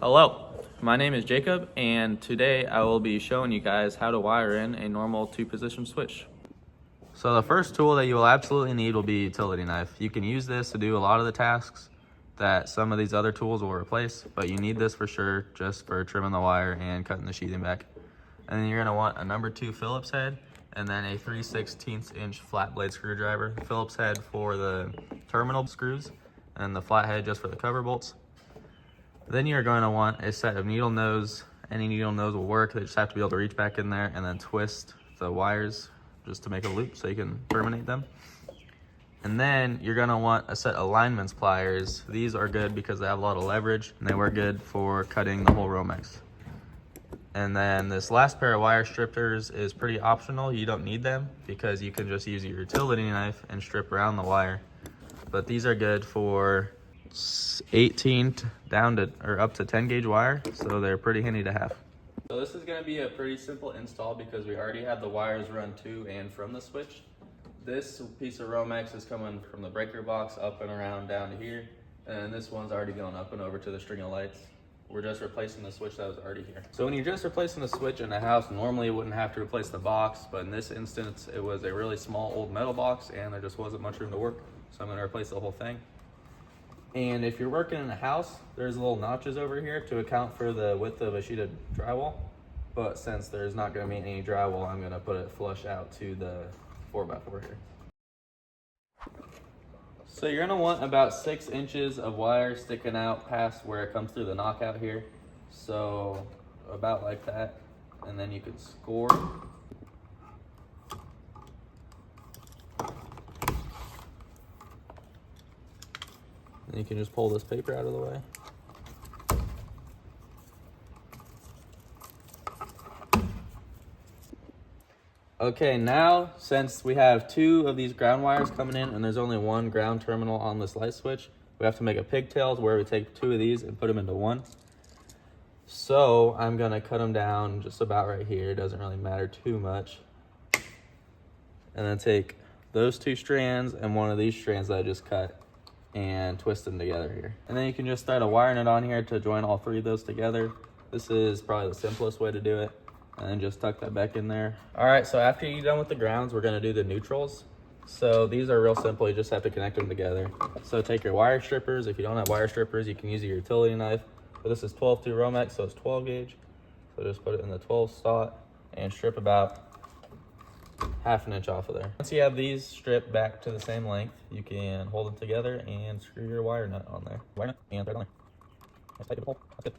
Hello, my name is Jacob, and today I will be showing you guys how to wire in a normal two-position switch. So the first tool that you will absolutely need will be a utility knife. You can use this to do a lot of the tasks that some of these other tools will replace, but you need this for sure just for trimming the wire and cutting the sheathing back. And then you're gonna want a number 2 Phillips head and then a 3/16 inch flat blade screwdriver. Phillips head for the terminal screws and the flat head just for the cover bolts. Then you're going to want a set of needle nose. Any needle nose will work. They just have to be able to reach back in there and then twist the wires just to make a loop so you can terminate them. And then you're going to want a set of lineman's pliers. These are good because they have a lot of leverage and they work good for cutting the whole Romex. And then this last pair of wire strippers is pretty optional. You don't need them because you can just use your utility knife and strip around the wire. But these are good for 18 down to or up to 10 gauge wire, so they're pretty handy to have. So this is going to be a pretty simple install because we already have the wires run to and from the switch. This piece of Romex is coming from the breaker box up and around down to here, and this one's already going up and over to the string of lights. We're just replacing the switch that was already here. So when you're just replacing the switch in a house, normally you wouldn't have to replace the box, but in this instance it was a really small old metal box and there just wasn't much room to work, so I'm going to replace the whole thing. And if you're working in a house, there's little notches over here to account for the width of a sheet of drywall. But since there's not going to be any drywall, I'm going to put it flush out to the 4x4 here. So you're going to want about 6 inches of wire sticking out past where it comes through the knockout here. So about like that. And then you could score. And you can just pull this paper out of the way. Okay, now since we have 2 of these ground wires coming in and there's only 1 ground terminal on this light switch, we have to make a pigtail where we take 2 of these and put them into 1. So I'm gonna cut them down just about right here. It doesn't really matter too much. And then take those 2 strands and one of these strands that I just cut and twist them together here. And then you can just start wiring it on here to join all 3 of those together. This is probably the simplest way to do it. And then just tuck that back in there. All right, so after you're done with the grounds, we're gonna do the neutrals. So these are real simple, you just have to connect them together. So take your wire strippers. If you don't have wire strippers, you can use your utility knife. But this is 12-2 Romex, so it's 12 gauge. So just put it in the 12 slot and strip about 1/2 inch off of there. Once you have these stripped back to the same length, you can hold them together and screw your wire nut on there. Wire nut and thread on there. Just tighten the hole. That's it.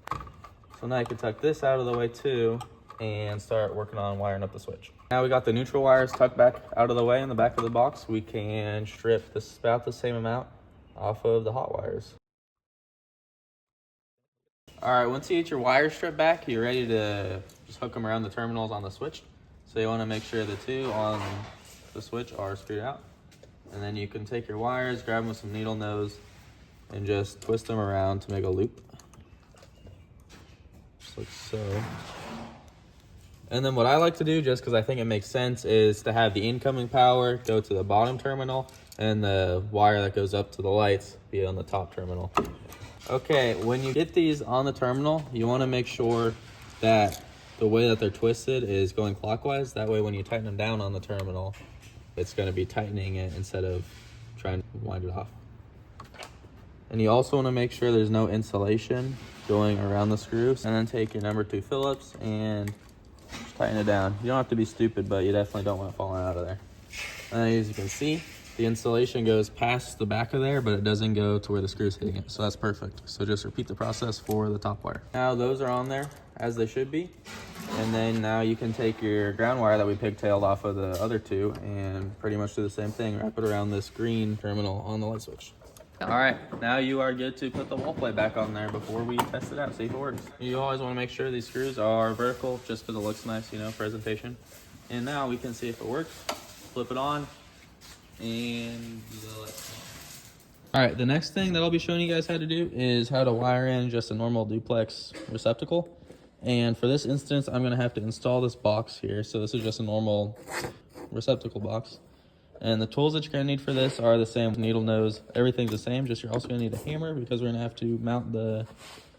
So now you can tuck this out of the way too and start working on wiring up the switch. Now we got the neutral wires tucked back out of the way in the back of the box. We can strip this about the same amount off of the hot wires. All right, once you get your wires stripped back, you're ready to just hook them around the terminals on the switch. So you want to make sure the 2 on the switch are screwed out. And then you can take your wires, grab them with some needle nose, and just twist them around to make a loop. Just like so. And then what I like to do, just because I think it makes sense, is to have the incoming power go to the bottom terminal and the wire that goes up to the lights be on the top terminal. Okay, when you get these on the terminal, you want to make sure that the way that they're twisted is going clockwise. That way when you tighten them down on the terminal, it's going to be tightening it instead of trying to wind it off. And you also want to make sure there's no insulation going around the screws. And then take your number 2 Phillips and just tighten it down. You don't have to be stupid, but you definitely don't want it falling out of there. And as you can see, the insulation goes past the back of there, but it doesn't go to where the screw's hitting it. So that's perfect. So just repeat the process for the top wire. Now those are on there as they should be. And then now you can take your ground wire that we pigtailed off of the other 2 and pretty much do the same thing. Wrap it around this green terminal on the light switch. All right, now you are good to put the wall plate back on there before we test it out, see if it works. You always want to make sure these screws are vertical just because it looks nice, you know, presentation. And now we can see if it works. Flip it on and all right, the next thing that I'll be showing you guys how to do is how to wire in just a normal duplex receptacle. And for this instance, I'm going to have to install this box here. So this is just a normal receptacle box. And the tools that you're going to need for this are the same. Needle nose, everything's the same. Just you're also going to need a hammer because we're going to have to mount the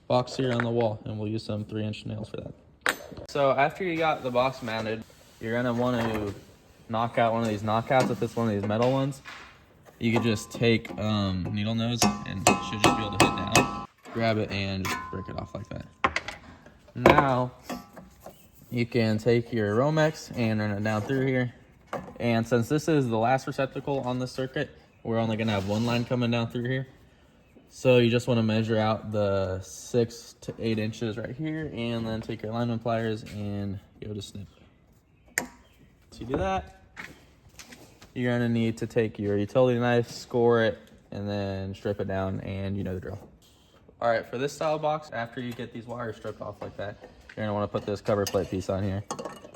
box here on the wall, and we'll use some 3-inch nails for that. So after you got the box mounted, you're gonna want to knock out one of these knockouts. If it's one of these metal ones, you could just take needle nose and should just be able to hit down, grab it, and just break it off like that. Now you can take your Romex and run it down through here. And since this is the last receptacle on this circuit, we're only gonna have one line coming down through here. So you just want to measure out the 6 to 8 inches right here, and then take your alignment pliers and go to snip. So you do that, you're gonna need to take your utility knife, score it, and then strip it down, and you know the drill. All right, for this style box, after you get these wires stripped off like that, you're gonna want to put this cover plate piece on here.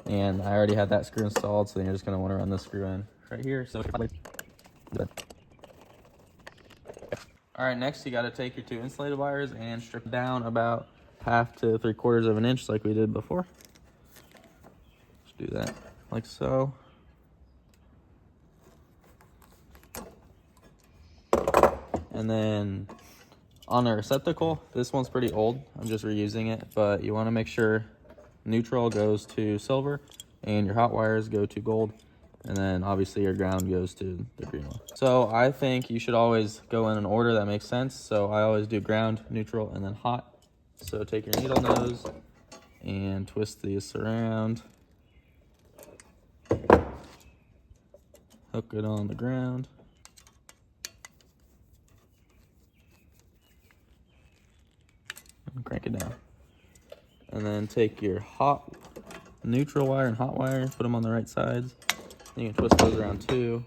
And I already had that screw installed, so then you're just gonna want to run this screw in right here. So all right, next you got to take your 2 insulated wires and strip down about 1/2 to 3/4 of an inch like we did before. Just do that like so. And then on the receptacle, this one's pretty old. I'm just reusing it, but you want to make sure neutral goes to silver and your hot wires go to gold. And then obviously your ground goes to the green one. So I think you should always go in an order that makes sense. So I always do ground, neutral, and then hot. So take your needle nose and twist these around. Hook it on the ground. And crank it down. And then take your hot, neutral wire and hot wire, put them on the right sides. You can twist those around too.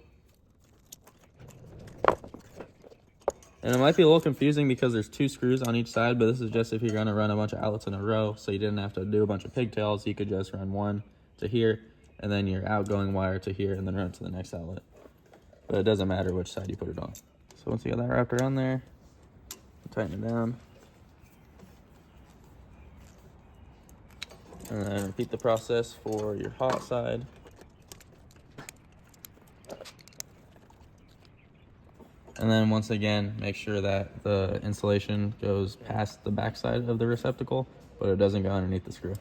And it might be a little confusing because there's 2 screws on each side, but this is just if you're gonna run a bunch of outlets in a row, so you didn't have to do a bunch of pigtails. You could just run one to here, and then your outgoing wire to here, and then run it to the next outlet. But it doesn't matter which side you put it on. So once you got that wrapped around there, tighten it down. And then repeat the process for your hot side. And then once again, make sure that the insulation goes past the backside of the receptacle, but it doesn't go underneath the screw.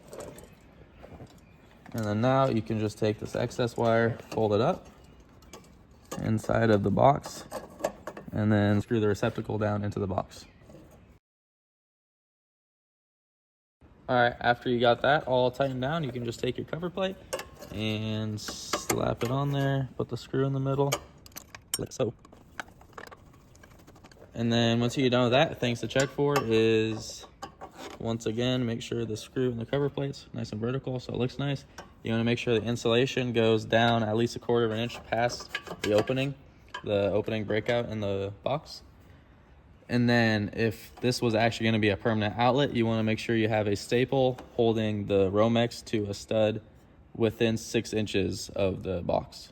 And then now you can just take this excess wire, fold it up inside of the box, and then screw the receptacle down into the box. All right, after you got that all tightened down, you can just take your cover plate and slap it on there, put the screw in the middle, like so. And then once you get done with that, things to check for is, once again, make sure the screw and the cover plate's nice and vertical so it looks nice. You want to make sure the insulation goes down at least 1/4 of an inch past the opening breakout in the box. And then if this was actually going to be a permanent outlet, you want to make sure you have a staple holding the Romex to a stud within 6 inches of the box.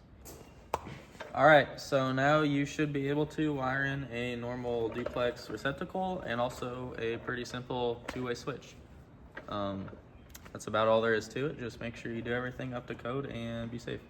All right, so now you should be able to wire in a normal duplex receptacle and also a pretty simple 2-way switch. That's about all there is to it. Just make sure you do everything up to code and be safe.